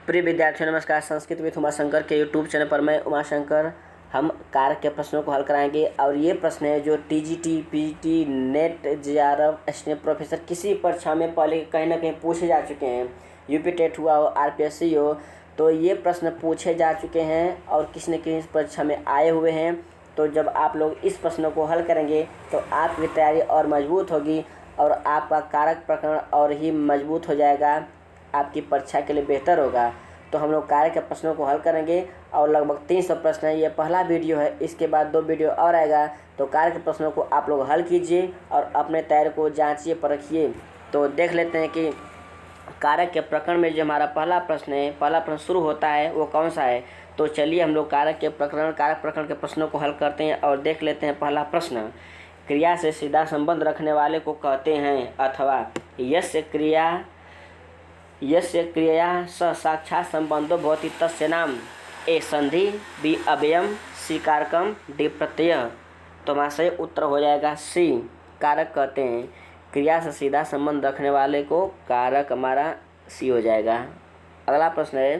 प्रिय विद्यार्थियों नमस्कार। संस्कृत विद उमाशंकर के यूट्यूब चैनल पर मैं उमाशंकर हम कारक के प्रश्नों को हल कराएंगे। और ये प्रश्न है जो TGT, PGT, net, JRF, STF professor किसी परीक्षा में पहले कहीं ना कहीं पूछे जा चुके हैं। यूपी टेट हुआ हो, आरपीएससी हो, तो ये प्रश्न पूछे जा चुके हैं और किसी न किसी परीक्षा में आए हुए हैं। तो जब आप लोग इस प्रश्नों को हल करेंगे तो आपकी तैयारी और मजबूत होगी और आपका कारक प्रकरण और ही मजबूत हो जाएगा, आपकी परीक्षा के लिए बेहतर होगा। तो हम लोग कारक के प्रश्नों को हल करेंगे और लगभग 300 प्रश्न है। ये पहला वीडियो है, इसके बाद 2 वीडियो और आएगा। तो कारक के प्रश्नों को आप लोग हल कीजिए और अपने तैयारी को जांचिए, परखिए। तो देख लेते हैं कि कारक के प्रकरण में जो हमारा पहला प्रश्न है, पहला प्रश्न शुरू होता है वो कौन सा है। तो चलिए हम लोग कारक प्रकरण के प्रश्नों को हल करते हैं और देख लेते हैं पहला प्रश्न। क्रिया से सीधा संबंध रखने वाले को कहते हैं, अथवा यस्य क्रिया स साक्षात संबंधो भवति तस्य नाम। ए संधि, बी अव्ययम, सी कारकम, डी प्रत्यय। तो हमारा सही उत्तर हो जाएगा सी, कारक कहते हैं। क्रिया से सीधा संबंध रखने वाले को कारक हमारा सी हो जाएगा। अगला प्रश्न है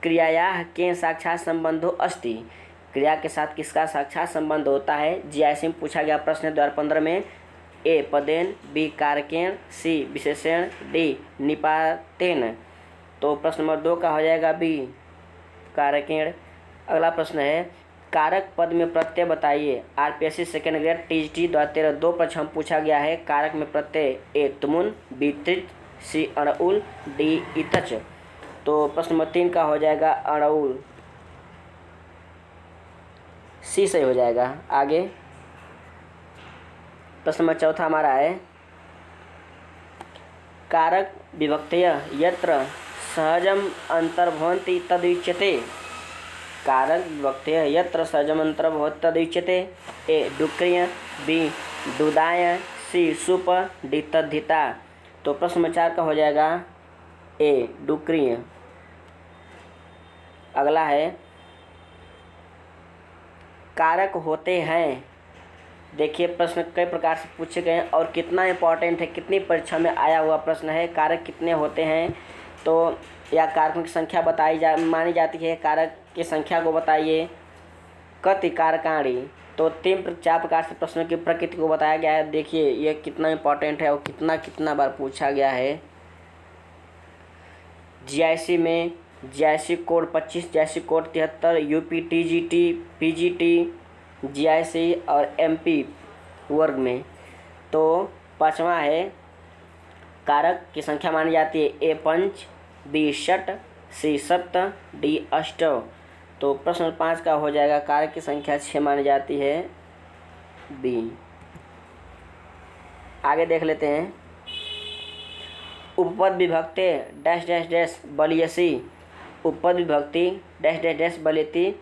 क्रियायाः केन साक्षात संबंधो अस्ति। क्रिया के साथ किसका साक्षात संबंध होता है। जीआईसी में पूछा गया प्रश्न है 2015 में। ए पदेन, बी कारकेण, सी विशेषण, डी निपातेन। तो प्रश्न नंबर 2 का हो जाएगा बी, कारकेण। अगला प्रश्न है कारक पद में प्रत्यय बताइए। आरपीएससी सेकेंड ग्रेड टीजीटी 2013 2 परीक्षा में पूछा गया है। कारक में प्रत्यय ए तुमुन, बी त्रिच, सी अणउल, डी इतच। तो प्रश्न नंबर 3 का हो जाएगा अणउल, सी सही हो जाएगा। आगे प्रश्न नंबर 4 हमारा है कारक विभक्तय यत्र सहजम अंतर्भवन्ति तदुच्यते। कारक विभक्तय यत्र सहजम अंतर्भवति तदुच्यते। ए डुक्रिय, बी दुदाय, सी सुप, डी तद्धिता। तो प्रश्न नंबर 4 का हो जाएगा ए डुक्रिय। अगला है कारक होते हैं। देखिए प्रश्न कई प्रकार से पूछे गए हैं और कितना इम्पोर्टेंट है, कितनी परीक्षा में आया हुआ प्रश्न है। कारक कितने होते हैं, तो या कारकों की संख्या मानी जाती है। कारक की संख्या को बताइए। कति कारकाणी। तो 4 प्रकार से प्रश्नों की प्रकृति को बताया गया है। देखिए ये कितना इम्पोर्टेंट है और कितना बार पूछा गया है। जीआईसी में GIC code 25, GIC code 73, UP TGT, PGT, GIC और एमपी वर्ग में। तो 5वां है कारक की संख्या मानी जाती है ए 5, बी 6, सी 7, डी 8। तो प्रश्न 5 का हो जाएगा कारक की संख्या 6 मानी जाती है, बी। आगे देख लेते हैं उपपद विभक्ति डैश डैश डैश बलियसी। उपपद विभक्ति डैश डैश डैश बलियती।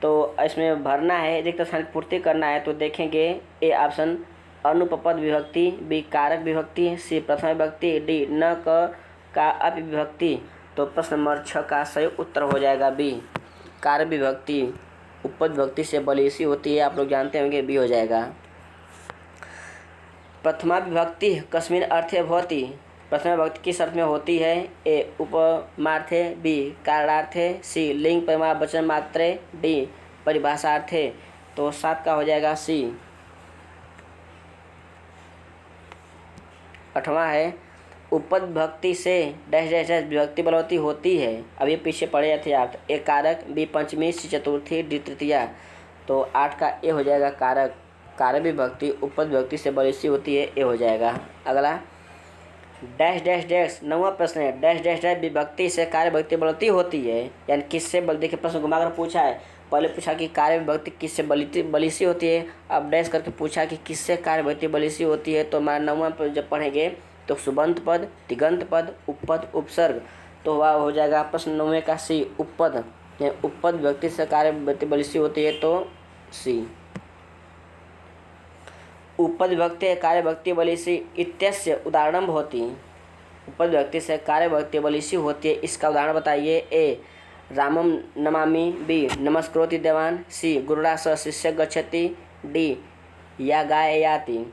तो इसमें भरना है, रिक्त स्थान की पूर्ति करना है। तो देखेंगे ए ऑप्शन अनुपपद विभक्ति, बी कारक विभक्ति, सी प्रथम विभक्ति, डी न का अपि विभक्ति। तो प्रश्न नंबर 6 का सही उत्तर हो जाएगा बी, कारक विभक्ति उपपद विभक्ति से बलियसी होती है, आप लोग जानते होंगे, बी हो जाएगा। प्रथमा विभक्ति कस्मिन् अर्थे भवति। प्रथमा विभक्ति किस अर्थ में होती है। ए उपमार्थे, बी कारणार्थे, सी लिंग परिमाण मात्रे, डी परिभाषार्थे। तो 7 का हो जाएगा सी। 8वां है उपपद विभक्ति से डैश डैश डैश विभक्ति बलवती होती है। अभी पीछे पढ़े थे आप। ए कारक, बी पंचमी, सी चतुर्थी, डी तृतीया। तो 8 का ए हो जाएगा कारक। कारक विभक्ति उपपद विभक्ति से बलिसी होती है, ए हो जाएगा। अगला डैश डैश डैश 9वां प्रश्न है डैश डैश डैश विभक्ति से कार्य विभक्ति बलती होती है, यानी किससे बल। देखिए प्रश्न घुमाकर पूछा है, पहले पूछा कि कार्य विभक्ति किससे बलिसी होती है, अब डैश करके पूछा कि किससे कार्य विभक्ति बलिसी होती है। तो हमारा 9वां पर जब पढ़ेंगे तो सुबंत पद, तिगंत पद, उपपद, उपसर्ग। तो वह हो जाएगा प्रश्न 9वें का सी, उपपद। उपपद विभक्ति से कार्य विभक्ति बलिसी होती है, तो सी। उपपद विभक्ति कार्य विभक्ति बलिसी इत्यस्य उदाहरणं भवति। उपपद विभक्ति से कार्य विभक्ति बलिसी होती है, इसका उदाहरण बताइए। ए रामम नमामि, बी नमस्करोति देवान, सी गुरुड़ा स शिष्य गच्छति, डी या गाय याति।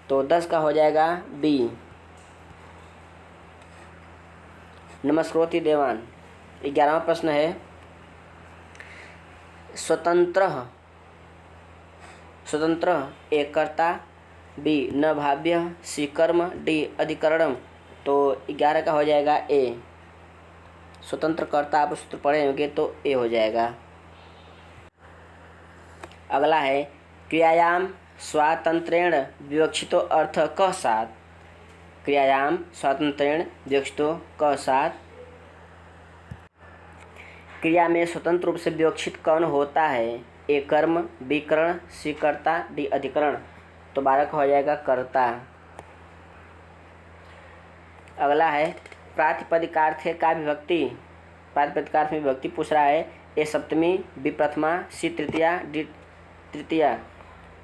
तो 10 का हो जाएगा बी नमस्करोति देवान। 11वां प्रश्न है स्वतंत्र ए कर्ता, बी न भाव्य, सी कर्म, डी अधिकरणम। तो 11 का हो जाएगा ए। स्वतंत्र कर्ता आप सूत्र पढ़े होंगे तो ए हो जाएगा। अगला है क्रियायाम स्वातंत्र्येण विवक्षितो अर्थ कः सात्। क्रियायाम स्वातंत्र्येण विवक्षितो कः सात्। क्रिया में स्वतंत्र रूप से विवक्षित कौन होता है? ए कर्म, बी करण, सी कर्ता, डी अधिकरण। तो 12 का हो जाएगा कर्ता। अगला है प्रातिपदिकार्थ का विभक्ति। प्रातिपदिकार्थ में विभक्ति पूछ रहा है। ए सप्तमी, बी प्रथमा, सी तृतीया, डी तृतीया।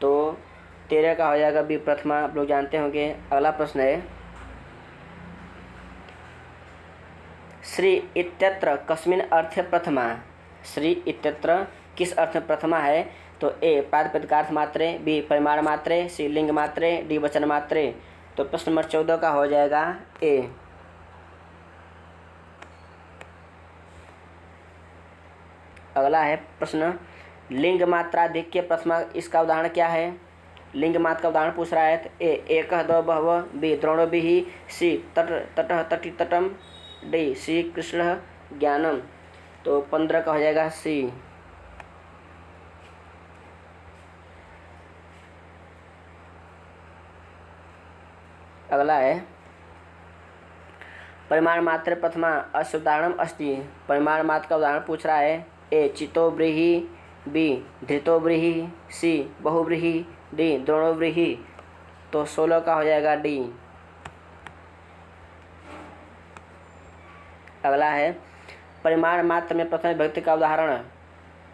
तो 13 का हो जाएगा बी प्रथमा, आप लोग जानते होंगे। अगला प्रश्न है श्री इत्यत्र कस्मिन् अर्थे प्रथमा। श्री इत्यत्र किस अर्थ में प्रथमा है? तो ए प्रातिपदिकार्थ मात्रे, बी परिमाण मात्रे, सी लिंग मात्रे, डी वचन मात्रे। तो प्रश्न नंबर 14 का हो जाएगा ए। अगला है प्रश्न लिंग मात्राधिक्य प्रथमा, इसका उदाहरण क्या है? लिंग मात्र का उदाहरण पूछ रहा है। तो ए एकः द्वौ बहवः, बी द्रोणोभिः, सी तटः तटि तटम, डी सी कृष्ण ज्ञानम। तो 15 का हो जाएगा सी। अगला है परिमाण मात्र प्रथमा अस्य उदाहरणम अस्ति। परिमाण मात्र का उदाहरण पूछ रहा है। ए चितो व्रीहि, बी धृतो व्रीहि, सी बहुव्रीहि, डी द्रोणो व्रीहि। तो 16 का हो जाएगा डी। अगला है परिमाण मात्र में प्रथम विभक्ति का उदाहरण।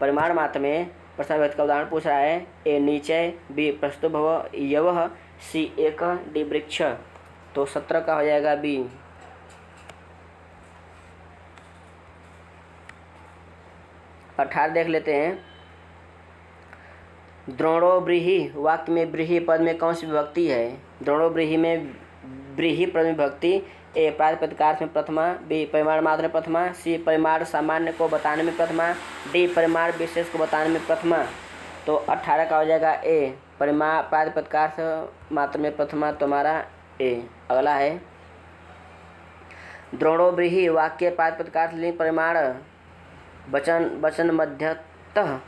परिमाण मात्र में प्रथम विभक्ति का उदाहरण पूछ रहा है। ए नीचे, बी प्रस्तुत भव यवः, सी एक, डी वृक्ष। तो 17 का हो जाएगा बी। 18 देख लेते हैं। द्रोणो व्रीहि वाक्य में व्रीहि पद में कौन सी विभक्ति है? द्रोणो व्रीहि में व्रीहि पद में विभक्ति ए प्रातिपदिकार्थ में प्रथमा, बी परिमाण मात्र में प्रथमा, सी परिमाण सामान्य को बताने में प्रथमा, डी परिमाण विशेष को बताने में प्रथमा। तो 18 का हो जाएगा ए। परिमाण प्रातिपदिकार्थ मात्र में प्रथमा तुम्हारा ए। अगला है द्रोणो व्रीहि वाक्य प्रातिपदिकार्थ लिंग परिमाण वचन मध्यतः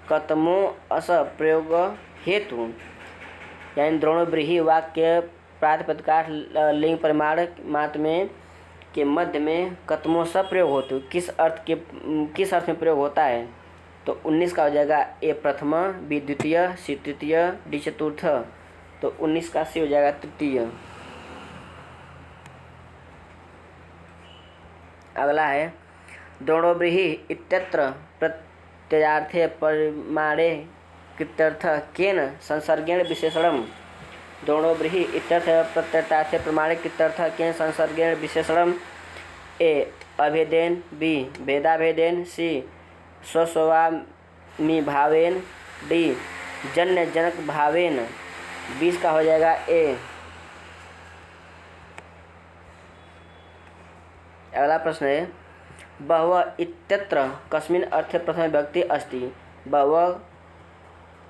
कतमो अस प्रयोग हेतु। यानी द्रोणो व्रीहि वाक्य प्रातिपदिकार्थ लिंग परिमाण मात्र में के मध्य में कतमों सा प्रयोग होते किस अर्थ में प्रयोग होता है? तो 19 का हो जाएगा ए प्रथमा, बी द्वितीय, सी तृतीय, डी चतुर्थ। तो 19 का सी हो जाएगा तृतीय। अगला है द्रोणो व्रीहि इत्यत्र प्रत्ययार्थे परिमाणे कृत्यर्थ केन संसर्गेण विशेषणम। द्रोणो व्रीहि इत्यर्थ प्रत्ययार्थे परिमाणे कृत्यर्थ केन संसर्गेण विशेषणम। ए अभेदेन, बी भेदाभेदेन, सी स्वस्वामी भावेन, डी जन्य जनक भावेन। 20 का हो जाएगा ए। अगला प्रश्न है बहवः इत्यत्र कस्मिन् अर्थे प्रथम विभक्ति अस्ति। बहवः,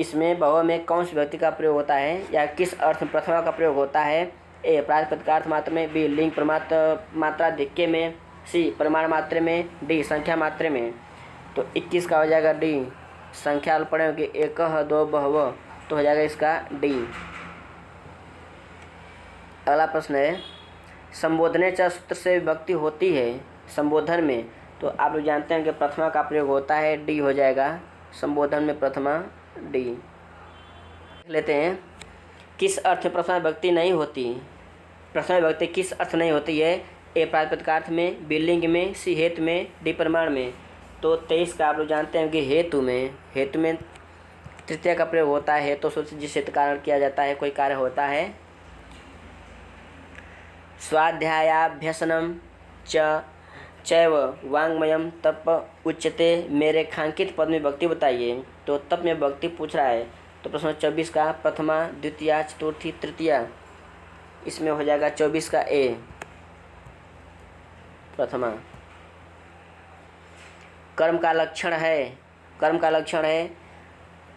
इसमें बहवः में कौन सी विभक्ति का प्रयोग होता है या किस अर्थ में प्रथमा का प्रयोग होता है? ए प्रातिपदिकार्थ मात्र में, बी लिंग मात्राधिक्य में, सी परिमाण मात्रे में, डी संख्या मात्रे में। तो 21 का हो जाएगा डी। संख्या पढ़े होंगे एकः द्वौ बहवः, तो हो जाएगा इसका डी। अगला प्रश्न है संबोधने च सूत्र से विभक्ति होती है संबोधन में। तो आप लोग जानते हैं कि प्रथमा का प्रयोग होता है, डी हो जाएगा संबोधन में प्रथमा डी। देख लेते हैं किस अर्थ में प्रथमा विभक्ति नहीं होती। प्रथमा विभक्ति किस अर्थ नहीं होती है? ए प्रातिपदिकार्थ में, बी लिंग में, सी हेतु में, डी परिमाण में। तो 23 का आप लोग जानते हैं कि हेतु में तृतीय का प्रयोग होता है। हेतु सूत्र जिस हेतु कारण किया जाता है, कोई कार्य होता है। स्वाध्यायाभ्यसनम चैव वाङ्मयम तप उच्यते में रेखांकित पद में विभक्ति बताइए। तो तप में विभक्ति पूछ रहा है। तो प्रश्न 24 का प्रथमा, द्वितीया, चतुर्थी, तृतीया, इसमें हो जाएगा 24 का ए प्रथमा। कर्म का लक्षण है, कर्म का लक्षण है,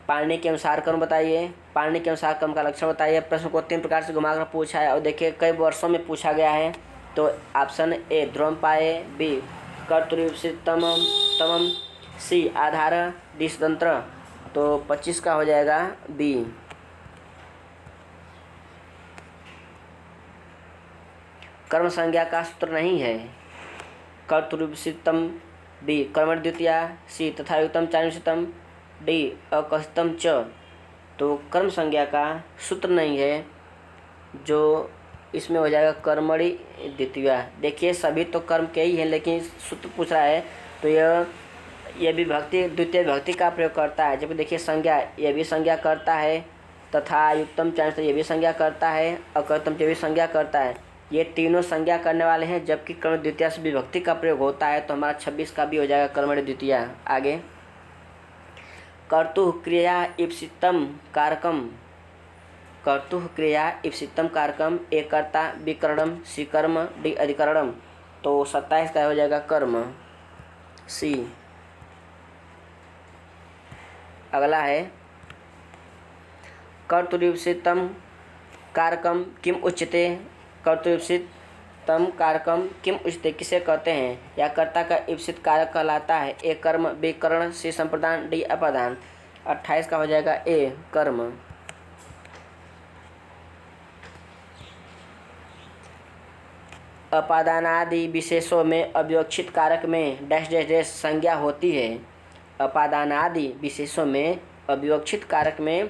पाणिनि के अनुसार कर्म बताइए, पाणिनि के अनुसार कर्म का लक्षण बताइए। प्रश्न को 3 प्रकार से घुमाकर पूछा है और देखिए कई वर्षों में पूछा गया है। तो ऑप्शन ए ध्रुवमपाये, बी कर्तुरीप्सितमम तमम, सी आधार, डी स्वतंत्र। तो 25 का हो जाएगा बी। कर्म संज्ञा का सूत्र नहीं है। कर्तुरीप्सितम, बी कर्मण द्वितीया, सी तथायुक्तम चारिंशतम, डी अकथितम च। तो कर्म संज्ञा का सूत्र नहीं है, जो इसमें हो जाएगा कर्मणि द्वितीया। देखिए सभी तो कर्म के ही हैं, लेकिन सूत्र पूछ रहा है तो यह विभक्ति द्वितीय विभक्ति का प्रयोग करता है। जबकि देखिए संज्ञा यह भी संज्ञा करता है, तथा युक्तम चारिंशतम ये भी संज्ञा करता है, अकथितम ये भी संज्ञा करता है। ये तीनों संज्ञा करने वाले हैं, जबकि कर्म द्वितीया से विभक्ति का प्रयोग होता है। तो हमारा 26 का भी हो जाएगा कर्मणि द्वितीया। आगे कर्तुः क्रिया ईप्सितम कारकम, कर्तुः क्रिया ईप्सितम कारकम, ए कर्ता, बी करणम, सी कर्म, डी अधिकरणम। तो 27 का हो जाएगा कर्म, सी। अगला है कर्तुरीप्सितम कारकम किम उच्यते, कर्तुरीप्सितम कारकम किम उच्यते किसे कहते हैं, या कर्ता का ईप्सित कारक कहलाता है। ए कर्म, बी करण, सी संप्रदान, डी अपादान। 28 का हो जाएगा ए कर्म। अपादानादि विशेषों में अविवक्षित कारक में डैश डैश डैश संज्ञा होती है। अपादानादि विशेषों में अविवक्षित कारक में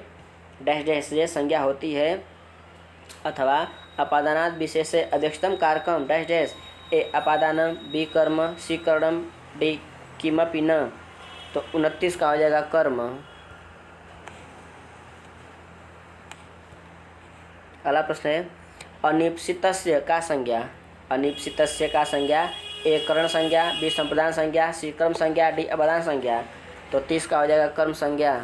डैश डैश डैश संज्ञा होती है, अथवा अपादानाद विशेषे अव्यक्षितम कारकम डैश डैश, ए अपादानम, बी कर्म, सी करणम, डी किमपि न। तो 29 का हो जाएगा कर्म। अगला प्रश्न है अनिप्सितस्य का संज्ञा, अनिप्सितस्य का संज्ञा, ए करण संज्ञा, बी संप्रदान संज्ञा, सी कर्म संज्ञा, डी अपादान संज्ञा। तो 30 का हो जाएगा कर्म संज्ञा।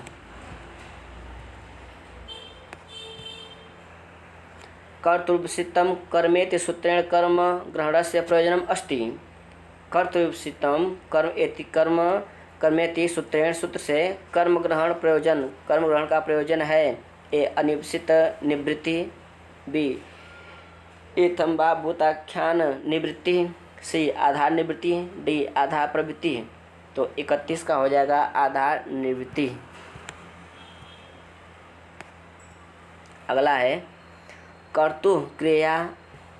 कर्तुरीप्सितम कर्मेति सूत्रेण कर्म ग्रहणस्य प्रयोजनम अस्ति, कर्तुरीप्सितम कर्म एति कर्म कर्मेति सूत्रेण सूत्र से कर्म ग्रहण प्रयोजन, कर्म ग्रहण का प्रयोजन है। ए अनिप्सित निवृत्ति, बी एथम्बा भूताख्यान निवृत्ति, सी आधार निवृत्ति, डी आधार प्रवृत्ति। तो 31 का हो जाएगा आधार निवृत्ति। अगला है कर्तुः क्रिया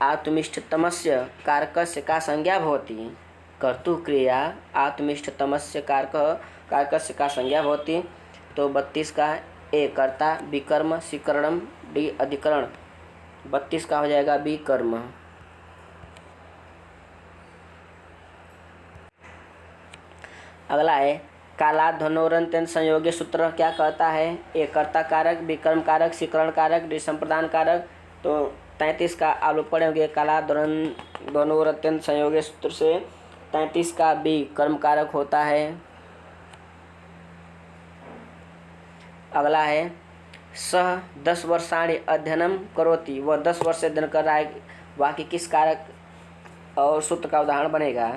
आत्मिष्ठतमस्य कारकस्य का संज्ञा भवति, कर्तुः क्रिया आत्मिष्ठतमस्य कारकस्य का संज्ञा भवति। तो 32 का ए कर्ता, बी कर्म, सी करणम, डी अधिकरण। 32 का हो जाएगा बी कर्म। अगला है कालाध्वनोरंत्यन संयोगी सूत्र क्या कहता है, ए कर्ता कारक, बी कर्म कारक, सी करण कारक, डी संप्रदान कारक। तो 33 का आप लोग पढ़े होंगे कालाध्वनोरंत्यन संयोगी सूत्र से 33 का बी कर्म कारक होता है। अगला है सह 10 वर्षाणि अध्ययनम करोति, वह 10 वर्ष से अध्ययन कर रहा है, वह की किस कारक और सूत्र का उदाहरण बनेगा।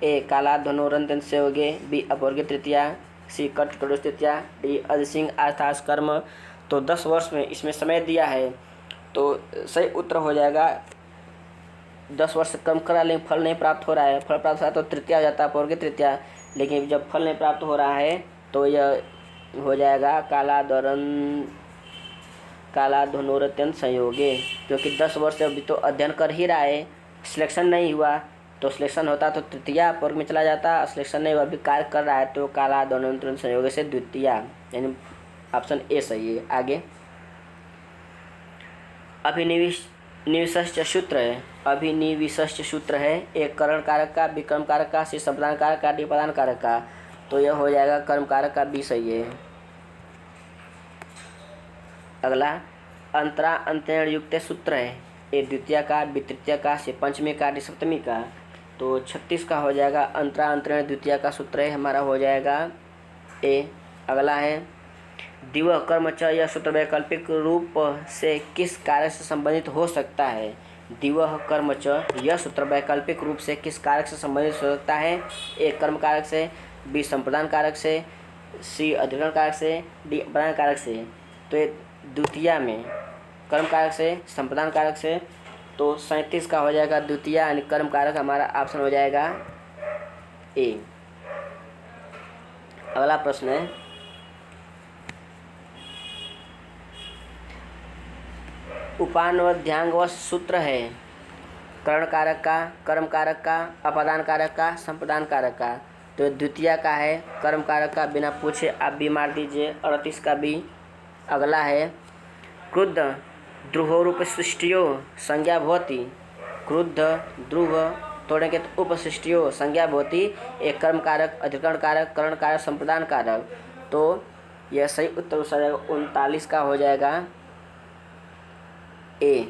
ए कालाध्वनोरंत्यन संयोगे, बी अपवर्ग तृतीया, सी कट कडोष तृतीया, डी अधिसिंह अर्थात कर्म। तो 10 वर्ष में इसमें समय दिया है, तो सही उत्तर हो जाएगा 10 वर्ष कम करा, लेकिन फल नहीं प्राप्त हो रहा है। फल प्राप्त हो रहा है तो तृतीया हो जाता है, अपवर्ग तृतीया। लेकिन जब फल नहीं प्राप्त हो रहा है तो यह हो जाएगा कालाध्वनोरंत्यन संयोगे, क्योंकि 10 वर्ष अभी तो अध्ययन कर ही रहा है, सिलेक्शन नहीं हुआ। तो सिलेक्शन होता तो तृतीया अपवर्ग में चला जाता, सिलेक्शन नहीं हुआ, अभी कार्य कर रहा है, तो कालाध्वनोरंत्यन संयोगे से द्वितीया, यानी ऑप्शन ए सही है। आगे अभिनिविष्ट सूत्र है, अभिनिविष्ट सूत्र है, एक करण कारक का, बी कर्म कारक का, सी संप्रदान कारक का, डी अपादान कारक का। तो यह हो जाएगा कर्म कारक का बी सही है। अगला अंतरा अंतरण युक्त सूत्र है, ए द्वितीय का, बी तृतीय का, सी पंचमी का, डी सप्तमी का। तो 36 का हो जाएगा अंतरा अंतरण द्वितीय का सूत्र है, हमारा हो जाएगा ए। अगला है दिवह कर्म च, यह सूत्र वैकल्पिक रूप से किस कारक से संबंधित हो सकता है। दिवह कर्म च, यह सूत्र वैकल्पिक रूप से किस कारक से संबंधित हो सकता है। ए कर्म कारक से, बी संप्रदान कारक से, सी अधिकरण कारक से, डी अपदान कारक से। तो ये द्वितीया में कर्म कारक से, संप्रदान कारक से, तो 37 का हो जाएगा द्वितीया यानी कर्म कारक हमारा ऑप्शन हो जाएगा ए। अगला प्रश्न है उपानवध्यांगवश सूत्र है करण कारक का, कर्म कारक का, अपादान कारक का, संप्रदान कारक का। तो द्वितीय का है कर्म कारक का, बिना पूछे आप भी मार दीजिए। 38 का भी। अगला है क्रुद्ध ध्रुवरूप सृष्टियो संज्ञा भवति। क्रुद्ध ध्रुव तोड़ेंगे तो उपसृष्टियो संज्ञा भवति। एक कर्म कारक, अधिकरण कारक, करण कारक, संप्रदान कारक। तो यह सही उत्तर हो जाएगा 39 का हो जाएगा ए,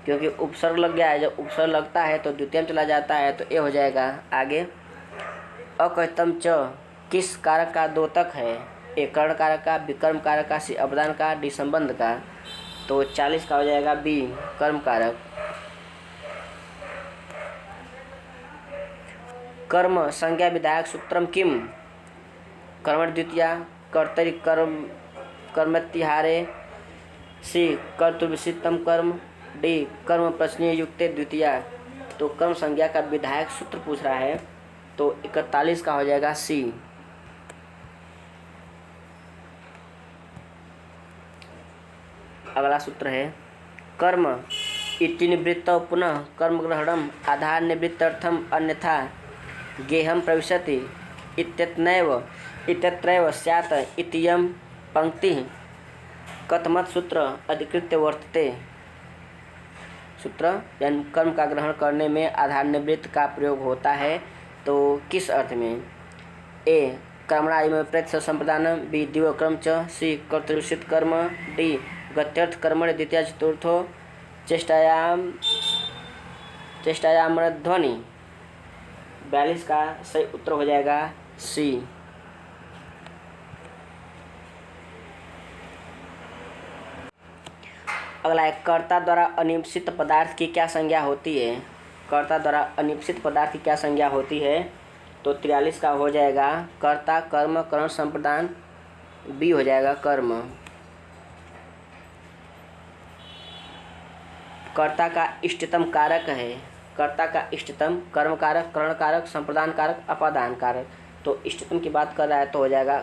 क्योंकि उपसर्ग लग गया है। जब उपसर्ग लगता है तो द्वितीय में चला जाता है, तो ए हो जाएगा। आगे अकहितम च किस कारक का द्योतक है? ए कर्ण कारक का, बी कर्म कारक का, सी अपदान का, डी संबंध का। तो 40 का हो जाएगा बी कर्म कारक। कर्म संज्ञा विधायक सूत्रम किम? कर्मण द्वितीया, कर्तरि कर्म कर्मत्तिहारे, सी कर्तृविषितम कर्म, डी कर्म प्रश्नीय युक्ते द्वितीया। तो कर्म संज्ञा का विधायक सूत्र पूछ रहा है, तो 41 का हो जाएगा सी। अगला सूत्र है कर्म इति निवृत्तौ पुनः कर्म ग्रहणम आधार निवृत्त्यर्थम अन्यथा गेहम प्रविशति इत्यत्रैव स्यात् इत्ययं पंक्ति कथमत सूत्र अधिकृत्य वर्तते। सूत्र यानी कर्म का ग्रहण करने में आधार निवृत्त का प्रयोग होता है, तो किस अर्थ में? ए कर्मणायम प्रेत संप्रदान, बी दिव कर्म च, सी कर्तृषित कर्म, डी गत्यर्थ कर्मण द्वितीय चतुर्थो चेष्टायाम ध्वनि। 42 का सही उत्तर हो जाएगा सी। अगला है कर्ता द्वारा अनिश्चित पदार्थ की क्या संज्ञा होती है? कर्ता द्वारा अनिश्चित पदार्थ की क्या संज्ञा होती है? तो 43 का हो जाएगा कर्ता, कर्म, करण, संप्रदान, बी हो जाएगा कर्म। कर्ता का इष्टतम कारक है। कर्ता का इष्टतम कर्म कारक, करण कारक, संप्रदान कारक, अपादान कारक। तो इष्टतम की बात कर रहा है तो हो जाएगा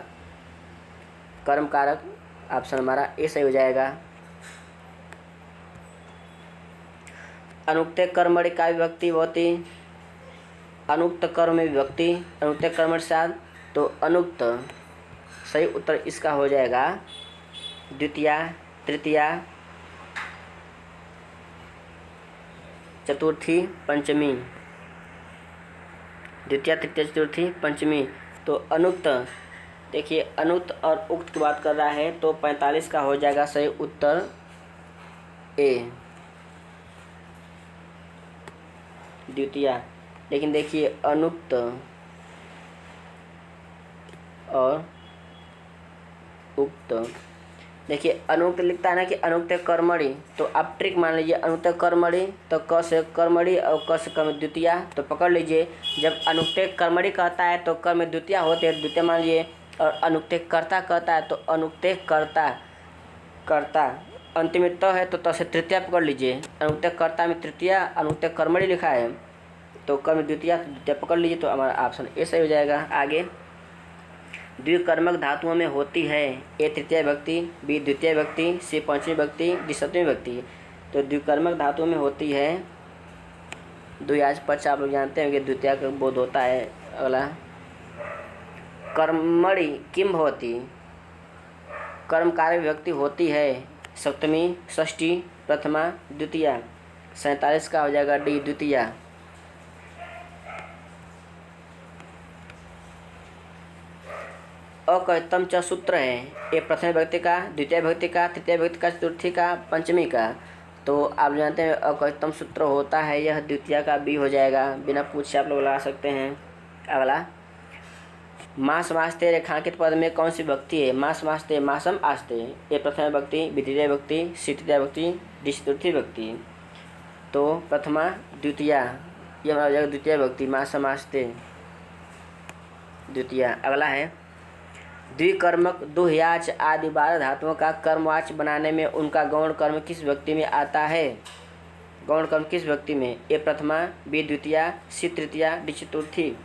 कर्म कारक। ऑप्शन हमारा ए सही हो जाएगा। अनुक्ते कर्मणि का विभक्ति होती, अनुक्त कर्म में विभक्ति, अनुक्ते कर्मणि साथ, तो अनुक्त सही उत्तर इसका हो जाएगा द्वितीया, तृतीया, चतुर्थी, पंचमी। द्वितीया, तृतीया, चतुर्थी, पंचमी। तो अनुक्त, देखिए अनुक्त और उक्त की बात कर रहा है, तो 45 का हो जाएगा सही उत्तर ए द्वितीया। लेकिन देखिए अनुक्त और उक्त, देखिए अनुक्त लिखता है ना कि अनुक्त कर्मणि, तो आप ट्रिक मान लीजिए अनुक्त कर्मणि, तो क से कर्मणि और क से कर्म द्वितीया। तो पकड़ लीजिए जब अनुक्त कर्मणि कहता है तो कर्म द्वितीया होते हैं, द्वितीय मान लीजिए। और अनुक्त कर्ता कहता है तो अनुक्त कर्ता अंतिम में त है तो त से तृतीया पकड़ लीजिए। अनुक्त कर्ता में तृतीया, अनुक्त कर्मणि लिखा है तो कर्म द्वितीया, द्वितीय पकड़ लीजिए। तो हमारा ऑप्शन ए सही हो जाएगा। आगे द्विकर्मक धातुओं में होती है ए तृतीय विभक्ति, बी द्वितीय विभक्ति, सी पंचमी विभक्ति, डी सप्तमी विभक्ति। तो द्विकर्मक धातुओं में होती है द्वियाज पक्ष, आप लोग जानते हैं कि द्वितीय का बोध होता है। अगला कर्मणि किम भवति, कर्म कार्य विभक्ति होती है सप्तमी, षष्ठी, प्रथमा, द्वितीया। 47 का हो जाएगा डी द्वितीया। अकहितम च सूत्र है ये प्रथम व्यक्ति का, द्वितीय व्यक्ति का, तृतीय व्यक्ति का, चतुर्थी का, पंचमी का। तो आप जानते हैं अकहितम सूत्र होता है यह द्वितीय का, बी हो जाएगा। बिना पूछे आप लोग लगा सकते हैं। अगला मास मास्ते रेखांकित पद में कौन सी विभक्ति है? मास मास्ते, मासम आस्ते। ये प्रथम व्यक्ति, द्वितीय व्यक्ति, सी तृतीय व्यक्ति, डी चतुर्थी व्यक्ति। तो प्रथमा द्वितीया ये हमारा हो जाएगा द्वितीय विभक्ति, माँ समासते द्वितीया। अगला है द्विकर्मक दुह याच आदि 12 धातुओं का कर्मवाच्य बनाने में उनका गौण कर्म किस व्यक्ति में आता है? गौण कर्म किस व्यक्ति में? ए प्रथमा, बी द्वितीया, सी तृतीया, डी चतुर्थी।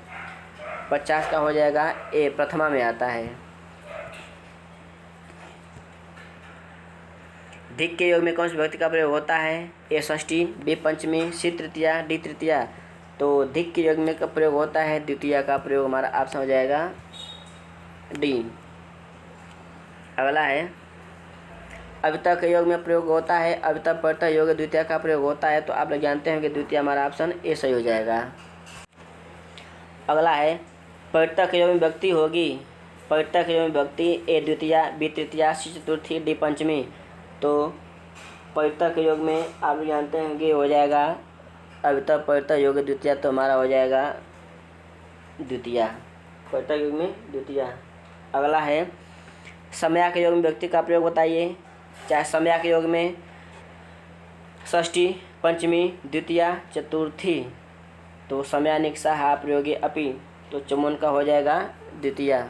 50 का हो जाएगा ए प्रथमा में आता है। धिक के योग में कौन सी विभक्ति का प्रयोग होता है? ए षष्ठी, बी पंचमी, सी तृतीया, डी तृतीया। तो धिक के योग में का प्रयोग होता है द्वितीया का प्रयोग, हमारा ऑप्शन हो जाएगा डी। अगला है अविता के योग में प्रयोग होता है, अविता परता योग द्वितीया का प्रयोग होता है। तो आप लोग जानते हैं कि द्वितीय हमारा ऑप्शन ए सही हो जाएगा। अगला है परता के योग में विभक्ति होगी, परता के योग में विभक्ति ए द्वितीया, बी तृतीया, सी चतुर्थी, डी पंचमी। तो परता के योग में आप लोग जानते हैं कि हो जाएगा अविता परता योग द्वितीया, तो हमारा हो जाएगा द्वितीया, परता के योग में द्वितीया। अगला है समया के योग में व्यक्ति का प्रयोग बताइए। चाहे समया के योग में षष्ठी, पंचमी, द्वितीया, चतुर्थी। तो समया निक्सा हा प्रयोगे अपि, तो चमुन का हो जाएगा द्वितीया।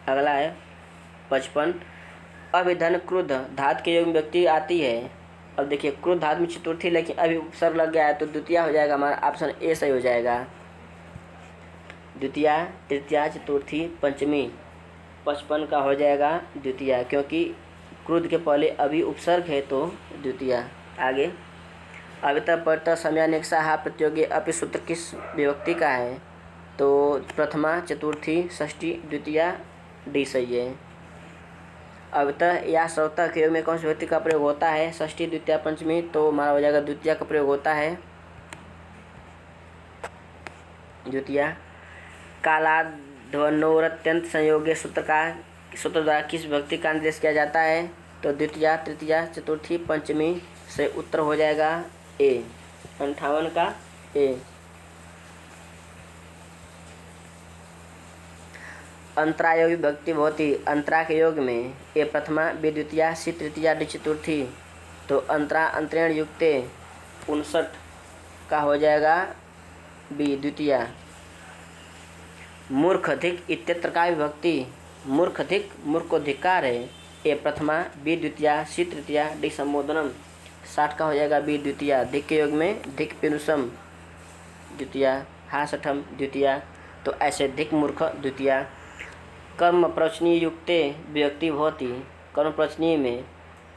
अगला है 55 अभिधन क्रुद्ध धातु के योग में व्यक्ति आती है। अब देखिए क्रुद्ध धातु में चतुर्थी, लेकिन अभी उपसर्ग लग गया है तो द्वितीया हो जाएगा, हमारा ऑप्शन ए सही हो जाएगा। द्वितीया, तृतीया, चतुर्थी, पंचमी। 55 का हो जाएगा द्वितीया, क्योंकि क्रुद्ध के पहले अभी उपसर्ग है तो द्वितीया। आगे अविता परता समयानिक्सा हा प्रतियोगी अपि सूत्र किस विभक्ति का है? तो प्रथमा, चतुर्थी, षष्ठी, द्वितीया, डी सही है। अविता या श्रौता के योग में कौन सी विभक्ति का प्रयोग होता है? षष्ठी, द्वितीया, पंचमी। तो हमारा हो जाएगा द्वितीया का प्रयोग होता है, द्वितीया। कालाध्वनोरत्यंत संयोगे सूत्र द्वारा किस विभक्ति का निर्देश किया जाता है? तो द्वितीया, तृतीया, चतुर्थी, पंचमी से उत्तर हो जाएगा ए, 58 का ए। अंतरा योग विभक्ति भवती, अंतरा के योग में ए प्रथमा, बी द्वितीया, सी तृतीया, डी चतुर्थी। तो अंतरा अंतरेण युक्ते 59 का हो जाएगा बी द्वितीया। मूर्ख अधिक इत्यत्र का विभक्ति, मूर्ख अधिक मूर्ख को धिक्कार है। ए प्रथमा, बी द्वितीया, सी तृतीया, डी संबोधनम। 60 का हो जाएगा बी द्वितीया। धिक के योग में धिक पिनुसम द्वितीया, हा सठम द्वितीया। तो ऐसे धिक मूर्ख द्वितीया। कर्म प्रवचनीय युक्ते विभक्ति भवती, कर्म प्रवचनीय में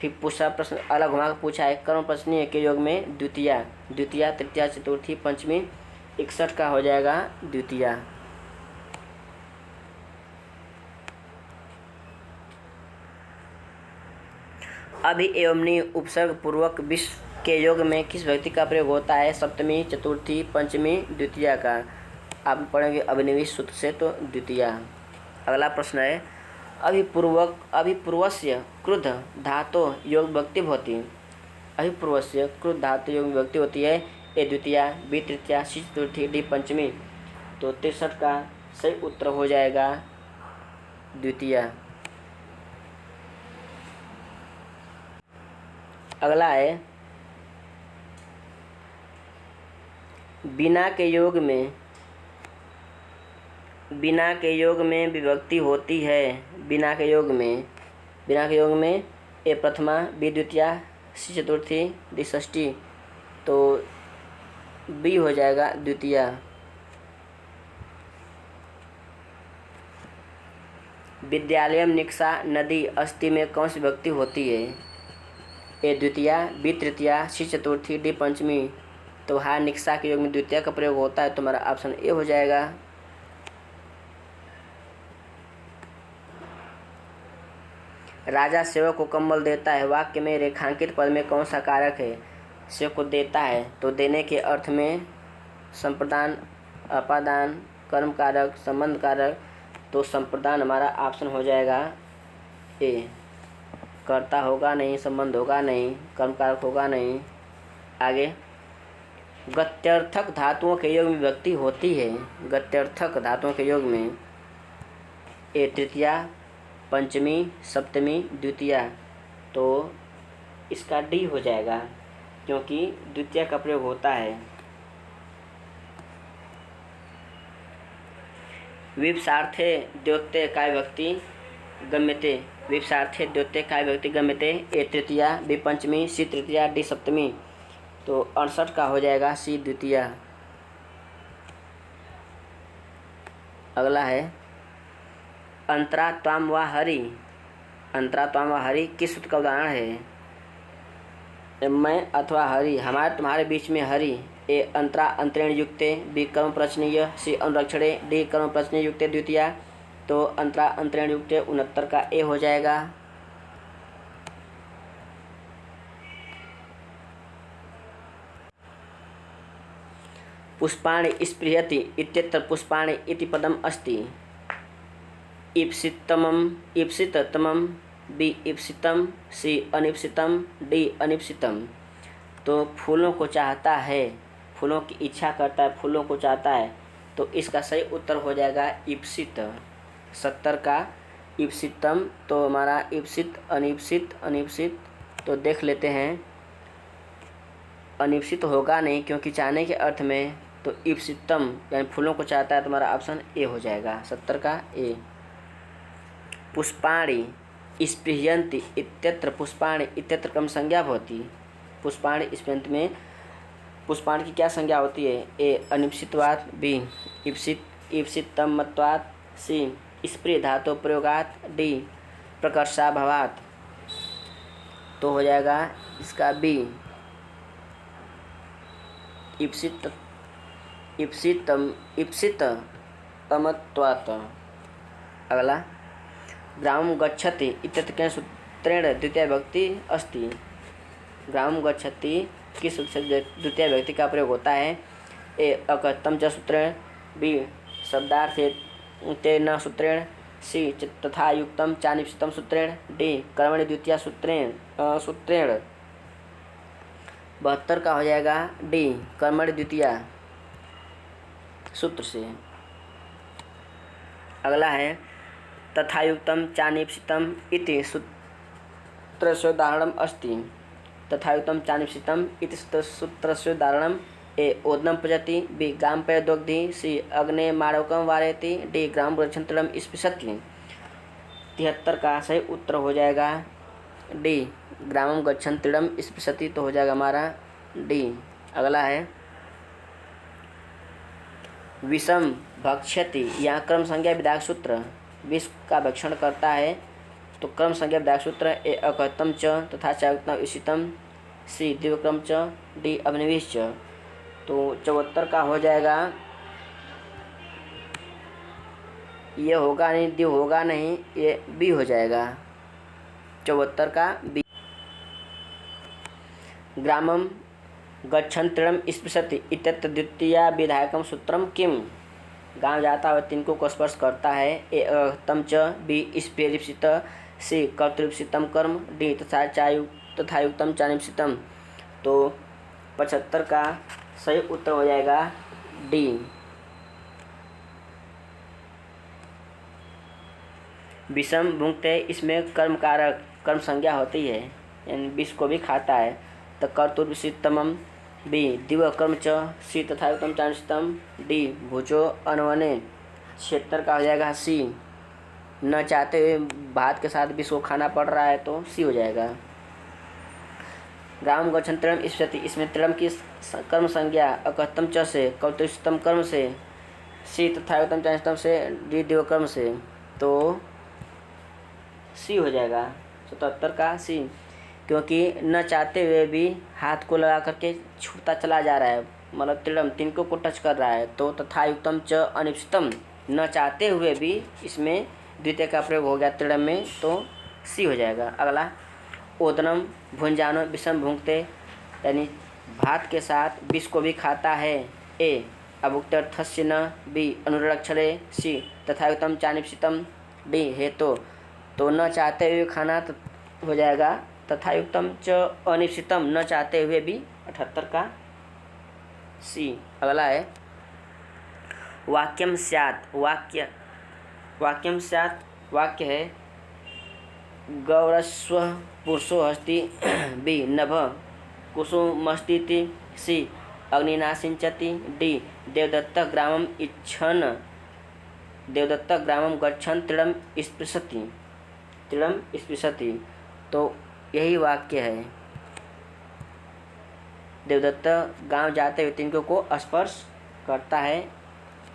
फिर पूछा प्रश्न अलग घुमा के पूछा है। कर्म प्रवचनीय के योग में द्वितीया, द्वितीया, तृतीया, चतुर्थी, पंचमी। 61 का हो जाएगा द्वितीया। अभी एवं नि उपसर्ग पूर्वक विश्व के योग में किस व्यक्ति का प्रयोग होता है? सप्तमी, चतुर्थी, पंचमी, द्वितीया का। आप पढ़ेंगे अभिनिवेश सूत्र से तो द्वितीया। अगला प्रश्न है अभिपूर्वस्य क्रुद्ध धातो योग विभक्ति होती, अभिपूर्वस्य क्रुद्ध धातो योग विभक्ति होती है ए द्वितीया, बी तृतीया, सी चतुर्थी, डी पंचमी। तो 63 का सही उत्तर हो जाएगा द्वितीया। अगला है बिना के योग में विभक्ति होती है। बिना के योग में ए प्रथमा, बी द्वितीया, सी चतुर्थी, डी षष्ठी। तो बी हो जाएगा द्वितीया। विद्यालयम निक्सा नदी अस्ति में कौन सी विभक्ति होती है? ए द्वितीया, बी तृतीया, सी चतुर्थी, डी पंचमी। तो हा निक्सा के योग में द्वितीया का प्रयोग होता है, तो हमारा ऑप्शन ए हो जाएगा। राजा सेवक को कंबल देता है, वाक्य में रेखांकित पद में कौन सा कारक है? सेवक को देता है तो देने के अर्थ में संप्रदान, अपादान, कर्म कारक, संबंध कारक। तो संप्रदान हमारा ऑप्शन हो जाएगा ए। कर्ता होगा नहीं, संबंध होगा नहीं, कर्म कारक होगा नहीं। आगे गत्यर्थक धातुओं के योग में विभक्ति होती है। गत्यर्थक धातुओं के योग में ए तृतीया, पंचमी सप्तमी द्वितीया, तो इसका डी हो जाएगा क्योंकि द्वितीया का प्रयोग होता है। विप्सार्थे द्योत्य काय विभक्ति गम्यते, विप्सार्थे द्योत्य काय विभक्ति गम्यते, ए तृतीया बी पंचमी सी तृतीया डी सप्तमी, तो 68 का हो जाएगा सी द्वितीया। अगला है अंतरा त्वाम व हरि, अंतरा त्वाम व हरि किस सूत्र का उदाहरण है? मैं अथवा हरि, हमारे तुम्हारे बीच में हरि, ए अंतरा अंतरेण युक्ते, बी कर्म प्रश्नीय, सी अनुरक्षणे, डी कर्म प्रश्नीय युक्ते द्वितीया, तो अंतरा अंतरेण युक्ते 69 का ए हो जाएगा। पुष्पाणि स्पृहति इत्यत्र पुष्पाणि इति पदम अस्ति। ईप्सितमं ईप्सिततमं, बी ईप्सितम, सी अनिप्सितम, डी अनिप्सितम, तो फूलों को चाहता है, फूलों की इच्छा करता है, फूलों को चाहता है, तो इसका सही उत्तर हो जाएगा ईप्सित। 70 का ईप्सितम, तो हमारा ईप्सित अनिप्सित अनिप्सित, तो देख लेते हैं। अनिप्सित होगा नहीं क्योंकि चाहने के अर्थ में, तो ईप्सितम यानी फूलों को चाहता है, तो हमारा ऑप्शन ए हो जाएगा 70 का ए। पुष्पाणि स्पृह्यन्ति इत्यत्र पुष्पाणि इत्यत्र क्रम संज्ञा भवति। पुष्पाणि स्पृहन्ति में पुष्पाणि की क्या संज्ञा होती है? ए अनिप्सितवात्, बी ईप्सितमत्वात्, सी स्पृह धातु प्रयोगात्, डी प्रकर्षाभावात्, तो हो जाएगा इसका बी ईप्सितमत्वात्। अगला ग्रामं गच्छति इत्यत्र केन सूत्रेण द्वितीया विभक्ति अस्ति। ग्रामं गच्छति किस सूत्र से द्वितीया विभक्ति का प्रयोग होता है? ए अकर्तम च सूत्रेण, बी शब्दार्थे तेन सूत्रेण, सी तथा युक्तम चानिप्सितम सूत्रेण, डी कर्मणि द्वितीया सूत्रेण 72 का हो जाएगा डी कर्मणि द्वितीया सूत्र से। अगला है तथायुक्तम चानिप्सितम इति सूत्रस्य उदाहरणम् अस्ति। तथायुक्तम चानिप्सितम इति सूत्रस्य उदाहरणम् ए ओदनम प्रजति, बी गाम प्रयोदोग्धि, सी अग्ने माणवकम वारयति, डी ग्राम गच्छन्तिरम स्पृशति। 73 का सही उत्तर हो जाएगा डी ग्रामम गच्छन्तिरम स्पृशति, तो हो जाएगा हमारा डी। अगला है विषम भक्ष्यति, यहाँ क्रम संज्ञा विधायक सूत्र, विष का भक्षण करता है, तो क्रम संज्ञा विधायक सूत्र ए अकर्तम च तथा चायुक्तम इषितम, सी दिव्यक्रम च, डी अभिनिवेश च, तो 74 का हो जाएगा। ये होगा नहीं, दिव होगा नहीं, ये बी हो जाएगा 74 का बी। ग्रामम गच्छन्तिरम स्पृशति इत्यत्र द्वितीया विधायकम सूत्रम किम। गांव जाता हुआ तिनको को स्पर्श करता है, ए अतम च, बी स्पेरिप्सित, सी कर्तृप्सितम कर्म, डी तथायुक्तम चानिप्सितम, तो 75 का सही उत्तर हो जाएगा डी। विषम भुंक्ते, इसमें कर्म कारक कर्म संज्ञा होती है, यानी विष को भी खाता है, तो कर्तुर्विषितमम, बी दिव्यकर्म च, सी तथायुक्तम चानिप्सितम, डी भुजो अनवने। 76 का हो जाएगा सी। न चाहते हुए भात के साथ विष को खाना पड़ रहा है, तो सी हो जाएगा। ग्राम गच्छन्तिरम स्पृशति, इसमें तिरम की कर्म संज्ञा अकर्तम च से, कर्तुष्टम कर्म से, सी तथायुक्तम चानिप्सितम से, डी दिव्यकर्म से, तो सी हो जाएगा 77 का सी, क्योंकि न चाहते हुए भी हाथ को लगा करके छूटता चला जा रहा है, मतलब तिड़म तिनको को टच कर रहा है, तो तथायुक्तम च अनिप्सितम, न चाहते हुए भी इसमें द्वितीय का प्रयोग हो गया तिड़म में, तो सी हो जाएगा। अगला ओदनम भुंजानो विषम भुंगते, यानी भात के साथ विष को भी खाता है, ए अभुक्तर्थस्य न, बी अनुरक्षणे, सी तथायुक्तम चानिप्सितम, डी हेतु, तो न चाहते हुए खाना हो जाएगा तथायुक्तम च अनिप्सितम, न चाहते हुए भी 78 का सी। अगला है वाक्यम स्यात्, वाक्यम स्यात् वाक्य है गौरस्व पुरुषो हस्ति बी नभ कुसुमस्तीति सी अग्निनाशिंचति डी देवदत्त ग्रामम गच्छन् तृणम स्पृशति। तो यही वाक्य है, देवदत्त गांव जाते हुए तिनकों को स्पर्श करता है,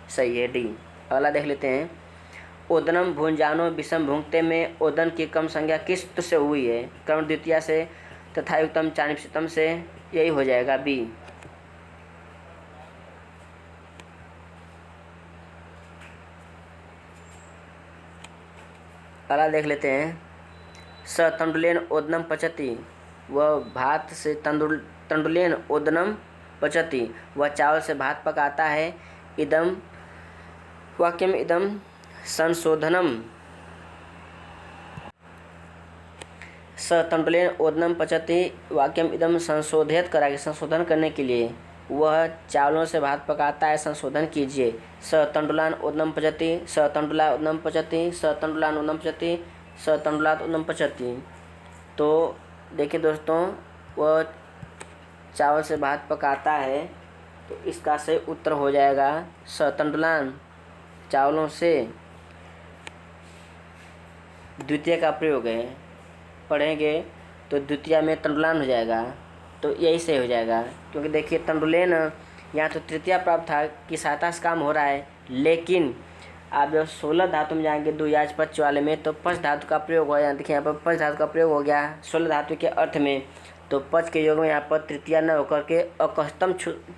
सही है डी। अगला देख लेते हैं, ओदनम भुंजानो विषम भुंगते में ओदन की क्रम संज्ञा किस सूत्र से हुई है? क्रम द्वितीया से तथा युक्तम चानिपसितम से, यही हो जाएगा बी। अगला देख लेते हैं, स तंडुलेन ओदनम पचति, वह भात से तंडुलेन ओदनम पचति, वह चावल से भात पकाता है। इदम वाक्यम इदम संशोधनम, स तंडुलेन ओदनम पचति वाक्यम इदम संशोधित कराएंगे, संशोधन करने के लिए, वह चावलों से भात पकाता है, संशोधन कीजिए। स तंडुलान ओदनम पचति, स तंडुला ओदनम पचति, स तंडुलान ओदनम पचति, स तंडुलात ओदनम पचति। तो देखिए दोस्तों, वह चावल से भात पकाता है, तो इसका सही उत्तर हो जाएगा स तंडुलान, चावलों से द्वितीय का प्रयोग है, पढ़ेंगे तो द्वितीय में तंडुलान हो जाएगा, तो यही से हो जाएगा। क्योंकि देखिए तंडुलेन यहाँ तो तृतीया प्राप्त था कि सहायता से काम हो रहा है, लेकिन आप जब 16 धातु में जाएंगे द्वियाज पच वाले में, तो पच धातु का प्रयोग हो, यहाँ देखिए यहाँ पर पच धातु का प्रयोग हो गया 16 धातु के अर्थ में, तो पच के योग में यहाँ पर तृतीया न होकर के अकस्तम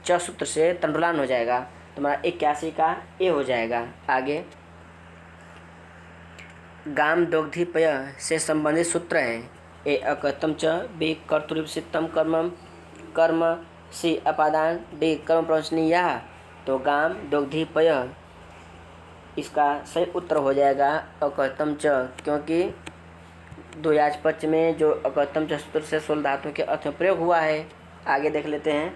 च सूत्र से तंडुलान हो जाएगा, तो हमारा 81 का ए हो जाएगा। आगे गाम दोग्धिपय से संबंधित सूत्र है, ए अकस्तम च, बी कर्तुरिपसितम कर्म, सी अपादान, डी कर्म प्रवचनीय। तो गाम दोग्धिपय इसका सही उत्तर हो जाएगा अकस्तम च, क्योंकि द्वियाज पच में जो अकस्तम च सूत्र से 16 धातु के अर्थ में प्रयोग हुआ है। आगे देख लेते हैं,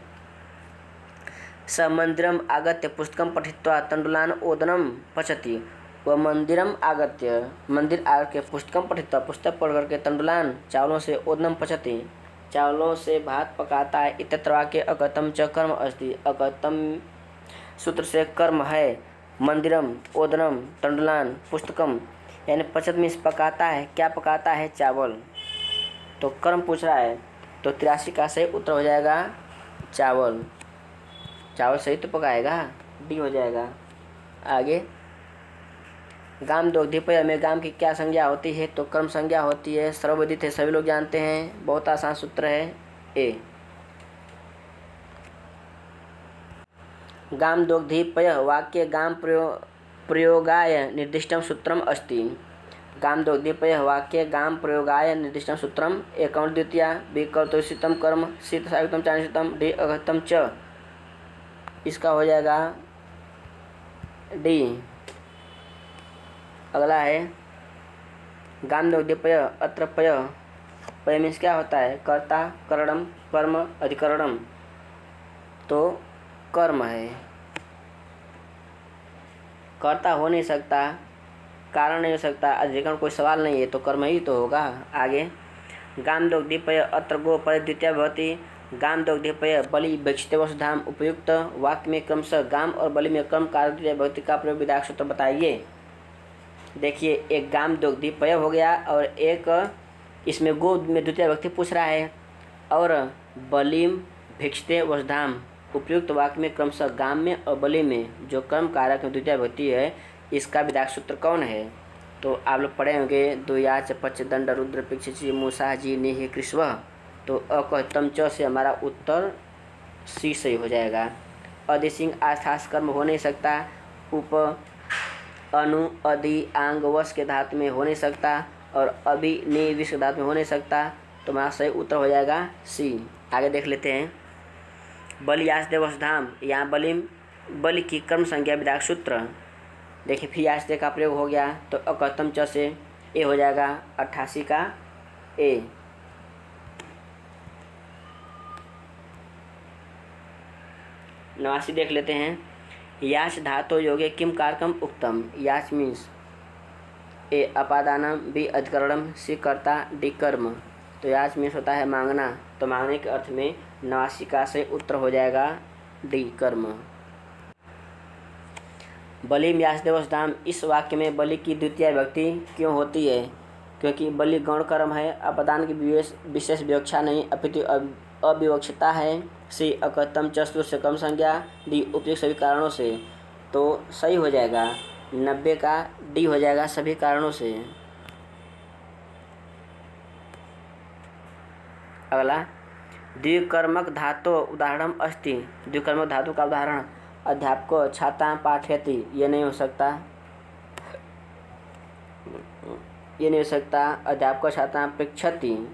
स मंदिरम आगत्य पुस्तकम पठित्वा तंडुलान ओदनम पचति, वह मंदिर आकर के पुस्तकम पठित्वा, पुस्तक पढ़ करके तंडुलान, चावलों से ओदनम पचति, चावलों से भात पकाता है। इत्यत्र वाक्य अकतम च कर्म अस्ति, अकतम सूत्र से कर्म है, मंदिरम ओदनम तंडुलान पुस्तकम, यानी पचत मीन्स पकाता है, क्या पकाता है? चावल। तो कर्म पूछ रहा है, तो 83 का सही उत्तर हो जाएगा चावल, चावल सही तो पकाएगा, डी हो जाएगा। आगे गाम दोग्धिपय में गाम की क्या संज्ञा होती है? तो कर्म संज्ञा होती है, सर्वविदित है, सभी लोग जानते हैं, बहुत आसान सूत्र है, ए। गाम दोग्धिपय वाक्य गाम प्रयोगाय निर्दिष्टम सूत्रम अस्ति, गाम दोग्धिपय वाक्य गाम प्रयोगाय निर्दिष्टम सूत्रम, ए कर्ण द्वितीया, बी कर्तुषितम कर्म, सी सायुक्तम चानिषितम, डी अगतम च, इसका हो जाएगा डी। अगला है गाम दोग्धिपय अत्र पय, पय मीन्स क्या होता है? कर्ता, करणम, कर्म, अधिकरणम, तो कर्म है, कर्ता हो नहीं सकता, कारण नहीं हो सकता, अधिकरण कोई सवाल नहीं है, तो कर्म ही तो होगा। आगे गाम दोग्धिपय अत्र गो पद द्वितीय भवति, गाम दोग्धिपय बलि विक्षित वसुधाम, उपयुक्त वाक्य में क्रमशः गाम और बलि में क्रम कार्य द्वितीय भवति का प्रयोग विधायक सूत्र बताइए। देखिए एक गाम दोग्धिपय हो गया और एक इसमें गो में द्वितीय व्यक्ति पूछ रहा है, और बलिम भिक्षते वसुधाम, उपयुक्त वाक्य में क्रमशः गाम में और बलि में जो कर्म कारक में द्वितीय भक्ति है, इसका विधायक सूत्र कौन है? तो आप लोग पढ़े होंगे द्वियाच पच दंड रुद्र पिक्षि मूसा जी निहि कृष्व, तो अकतम च से हमारा उत्तर सी सही हो जाएगा। अधिसिंह आस्थास कर्म हो नहीं सकता, उप अनु अधि आंग वश के धातु में हो नहीं सकता, और अभि नि विश्व धातु में हो नहीं सकता, तो हमारा सही उत्तर हो जाएगा सी। आगे देख लेते हैं, बलि याचते वसुधाम, यहाँ बलि की कर्म संज्ञा विधायक सूत्र, देखिए फिर याचते का प्रयोग हो गया, तो अकतम च से ए हो जाएगा 88 का ए। नवासी देख लेते हैं, याच धातो योगे किम कारकम उक्तम, याच मीन्स ए अपादानम, बी अधिकरणम, सी कर्ता, डी कर्म। तो याज मीन्स होता है मांगना, तो मांगने के अर्थ में नवासी का सही उत्तर हो जाएगा डी कर्म। बलि व्यासदेवसदाम, इस वाक्य में बलि की द्वितीय विभक्ति क्यों होती है? क्योंकि बलि गौण कर्म है, अपदान की विशेष विवक्षा नहीं अपितु अविवक्षिता है। सी अकथम चतुर से कम संज्ञा, डी उपयुक्त सभी कारणों से। तो सही हो जाएगा 90 का डी हो जाएगा सभी कारणों से। अगला द्विकर्मक धातु उदाहरण अस्ति। द्विकर्मक धातु का उदाहरण अध्यापको छात्रां पाठयति, ये नहीं हो सकता, ये नहीं हो सकता। अध्यापको छात्रां पृच्छति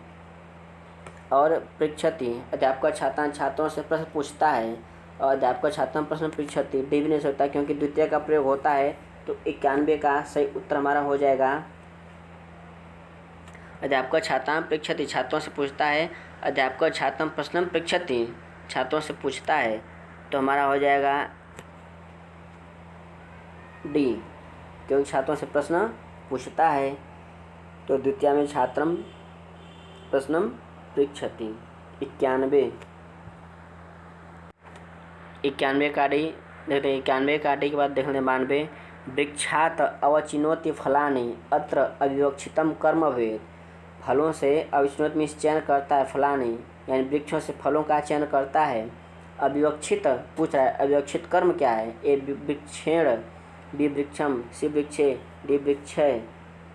और पृच्छति, अध्यापक छात्रों से प्रश्न पूछता है और अध्यापक छात्रां प्रश्न पृच्छति, डी भी नहीं हो सकता क्योंकि द्वितीय का प्रयोग होता है। तो 91 का सही उत्तर हमारा हो जाएगा अध्यापक छात्रां पृच्छति, छात्रों से पूछता है, अध्यापक छात्रां प्रश्न पृच्छति, छात्रों से पूछता है। तो हमारा हो जाएगा डी, क्योंकि छात्रों से प्रश्न पूछता है। तो द्वितीय में छात्रम प्रश्नम पृच्छति। 91 का डी देखते हैं। 91 का डी के बाद देख लें 92। वृक्षात अवचिनोति फलानि, अत्र अविवक्षितम कर्म भवेत्। फलों से अविचिनोत में चयन करता है, फलानि यानी वृक्षों से फलों का चयन करता है। अविवक्षित पूछ रहा है, अविवक्षित कर्म क्या है? ए वृक्षेण, बी वृक्षम, सी वृक्षे, डी वृक्षय।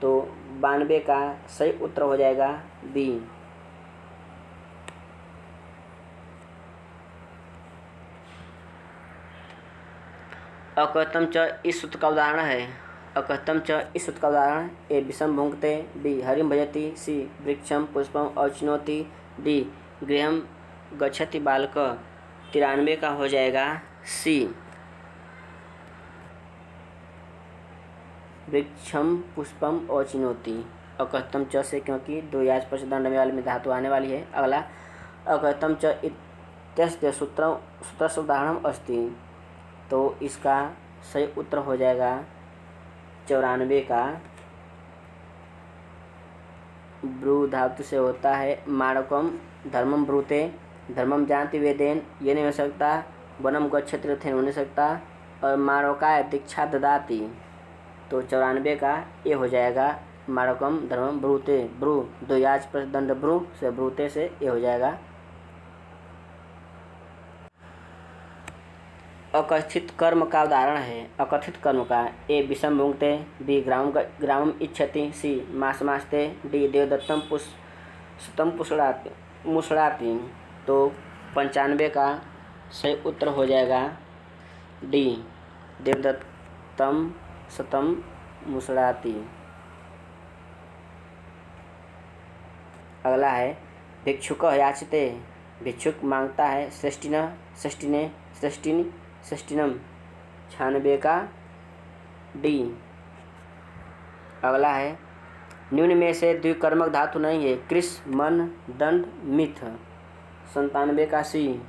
तो 92 का सही उत्तर हो जाएगा बी। अकथम च इस सूत्र का उदाहरण है। अकथम च इस सूत्र का उदाहरण ए विषम भुंक्ते, बी हरिम भजति, सी वृक्षम पुष्पम अवचिनोति, डी गृहम गच्छति बालक। 93 का हो जाएगा सी, वृक्षम पुष्पम अवचिनोति। अकथम च से क्योंकि दो याज पर दंड वाले में धातु आने वाली है। अगला अकथम च इत्यस्य सूत्र उदाहरण अस्ति। तो इसका सही उत्तर हो जाएगा 94 का। ब्रू धातु से होता है माणकम, धर्मम ब्रूते, धर्मम जानति वेदेन, ये नहीं हो सकता। वनम गच्छति रथेन हो नहीं सकता। और माणकाय दीक्षा ददाति। तो 94 का ये हो जाएगा माणकम धर्मम ब्रूते। ब्रू दो याज पर दंड ब्रू से ब्रूते से ये हो जाएगा। अकथित कर्म का उदाहरण है। अकथित कर्म का ए विषम भुंक्ते, बी ग्रामम इच्छति, सी मास मास्ते, डी देवदत्तम सुतम मुसड़ाती। तो 95 का सही उत्तर हो जाएगा डी देवदत्तम सतम मुसड़ाती। अगला है भिक्षुक याचते, भिक्षुक मांगता है, सृष्टिनम 96 का डी। अगला है निम्न में से द्विकर्मक धातु नहीं है, कृष मन दंड मिथ। 97 का सी।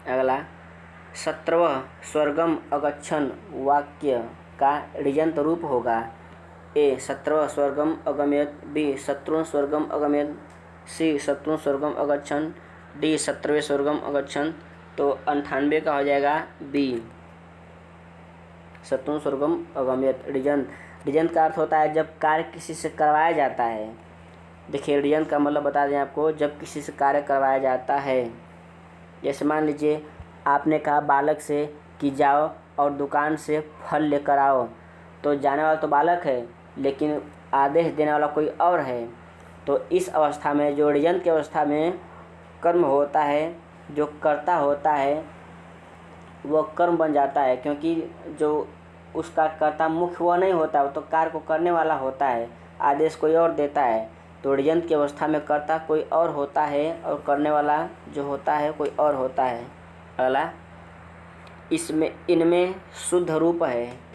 अगला 17 स्वर्गम अगच्छन वाक्य का ऋजंत रूप होगा। ए 17 स्वर्गम अगम्यत, बी शत्रुन स्वर्गम अगम्यत, सी शत्रुन स्वर्गम अगच्छन, डी 17वें स्वर्गम अगच्छन। तो 98 का हो जाएगा बी शत्रुन स्वर्गम अगम्यत। ऋजंत का अर्थ होता है जब कार्य किसी से करवाया जाता है। देखिए ऋजंत का मतलब बता दें आपको, जब किसी से कार्य करवाया जाता है। जैसे मान लीजिए आपने कहा बालक से कि जाओ और दुकान से फल लेकर आओ, तो जाने वाला तो बालक है लेकिन आदेश देने वाला कोई और है। तो इस अवस्था में जो ऋजंत की अवस्था में कर्म होता है, जो कर्ता होता है वो कर्म बन जाता है, क्योंकि जो उसका कर्ता मुख्य वो नहीं होता, वो तो कार्य को करने वाला होता है, आदेश कोई और देता है। तो ऋजंत की अवस्था में कर्ता कोई और होता है और करने वाला जो होता है कोई और होता है। अगला इनमें शुद्ध रूप है।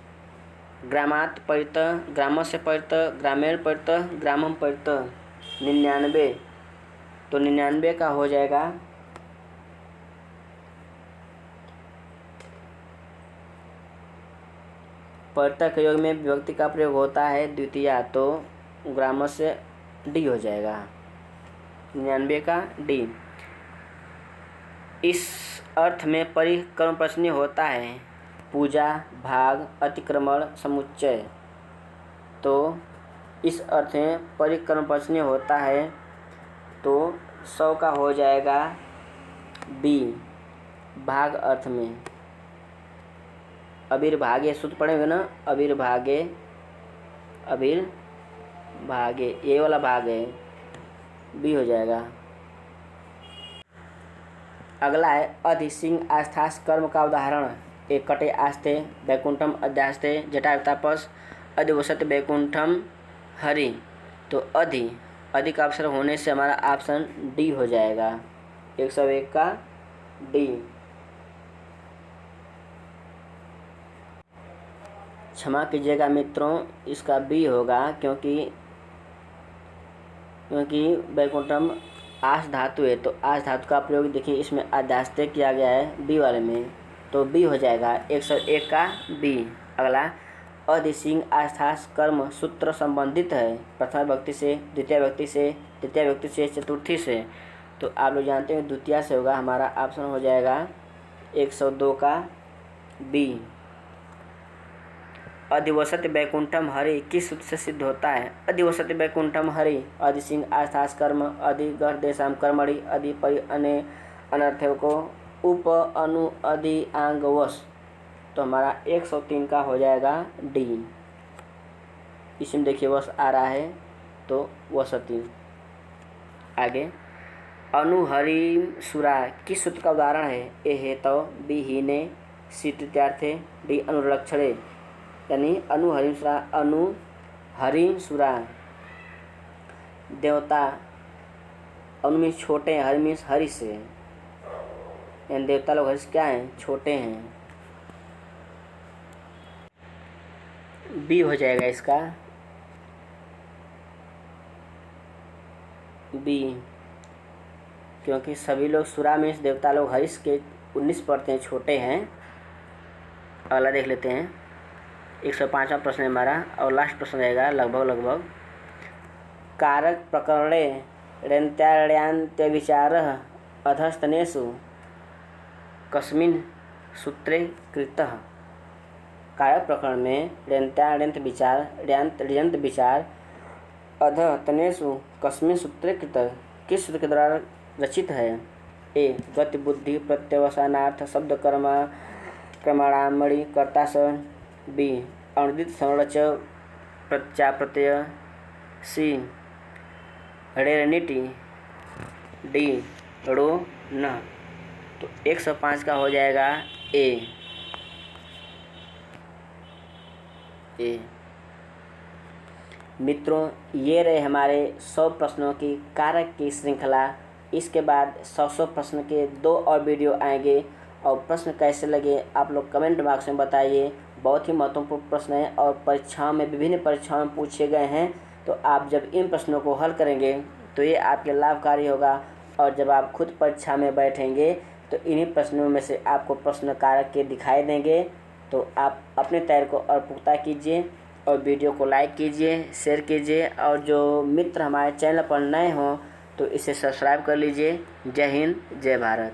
ग्रामात परित, ग्राम से परित, ग्रामेण परित, ग्रामम परित। 99। तो 99 का हो जाएगा पृथक योग में विभक्ति का प्रयोग होता है द्वितीया, तो ग्रामर से डी हो जाएगा, 99 का डी। इस अर्थ में परिक्रम प्रश्न होता है पूजा, भाग, अतिक्रमण, समुच्चय। तो इस अर्थ में परिक्रम प्रश्न होता है तो 100 का हो जाएगा बी, भाग अर्थ में। अविर्भागे सूत्र पढ़ेंगे ना, अविर्भागे, अविर्भागे ये वाला भाग है, बी हो जाएगा। अगला है अधिसिंह आस्थास कर्म का उदाहरण। एक कटे आस्ते वैकुंठम अध्यास्ते जटायुक्तापस अधिवसत वैकुंठम हरि। तो अधि का अवसर होने से हमारा ऑप्शन डी हो जाएगा, 101 का डी। क्षमा कीजिएगा मित्रों, इसका बी होगा क्योंकि वैकुंठम आस धातु है, तो आस धातु का प्रयोग देखिए इसमें अध्यास्ते किया गया है बी वाले में, तो बी हो जाएगा, 101 का बी। अगला अधिसिंह आस्थास कर्म सूत्र संबंधित है प्रथम व्यक्ति से, द्वितीय व्यक्ति से, तृतीय व्यक्ति से, चतुर्थी से। तो आप लोग जानते हैं द्वितीय से होगा, हमारा ऑप्शन हो जाएगा 102 का बी। अधिवसत वैकुंठम हरि किस सूत्र से सिद्ध होता है? अधिवसत वैकुंठम हरि अधिसिंह आस्थास कर्म अधिगढ़ देशाम कर्मणि अधि परि अने अनर्थों को उप अनु अधि आंग वश। तो हमारा 103 का हो जाएगा डी। इसमें देखिए वश आ रहा है तो वसती। आगे अनुहरिम सुरा किस सूत्र का उदाहरण है? ए हेतव, बी हीने, सी तृतीयार्थे, डी अनुलक्षणे। यानी अनुहरिम सुरा देवता, अनु मीन्स छोटे हैं, हरि मीन्स हरि से, यानी देवता लोग हरि से क्या हैं? छोटे हैं। बी हो जाएगा इसका, बी, क्योंकि सभी लोग सुरा मीन्स देवता लोग हरिश के 19 पढ़ते हैं, छोटे हैं। अगला देख लेते हैं, 105वां प्रश्न है हमारा और लास्ट प्रश्न रहेगा लगभग। कारक प्रकरणे ण्यन्त्यान्त्य विचारः अधस्तनेषु कस्मिन् सूत्रे कृतः। कारक प्रकरण में ण्यन्त विचार अधस्तनेषु कस्मिन् सूत्रे कृतः किस सूत्र के द्वारा रचित है? ए गति बुद्धि प्रत्यवसानार्थ शब्द क्रमाणामणि कर्ता स, बी अनुदित संरच प्रत्यय, सी रेरनिटी, डी रो न। तो 105 का हो जाएगा ए। मित्रों ये रहे हमारे 100 प्रश्नों की कारक की श्रृंखला। इसके बाद 100 प्रश्न के 2 और वीडियो आएंगे और प्रश्न कैसे लगे आप लोग कमेंट बॉक्स में बताइए। बहुत ही महत्वपूर्ण प्रश्न है और परीक्षाओं में विभिन्न परीक्षाओं में पूछे गए हैं। तो आप जब इन प्रश्नों को हल करेंगे तो ये आपके लाभकारी होगा और जब आप खुद परीक्षा में बैठेंगे तो इन्हीं प्रश्नों में से आपको प्रश्न कारक के दिखाई देंगे। तो आप अपने तैयारी को और पुख्ता कीजिए और वीडियो को लाइक कीजिए, शेयर कीजिए और जो मित्र हमारे चैनल पर नए हों तो इसे सब्सक्राइब कर लीजिए। जय हिंद, जय भारत।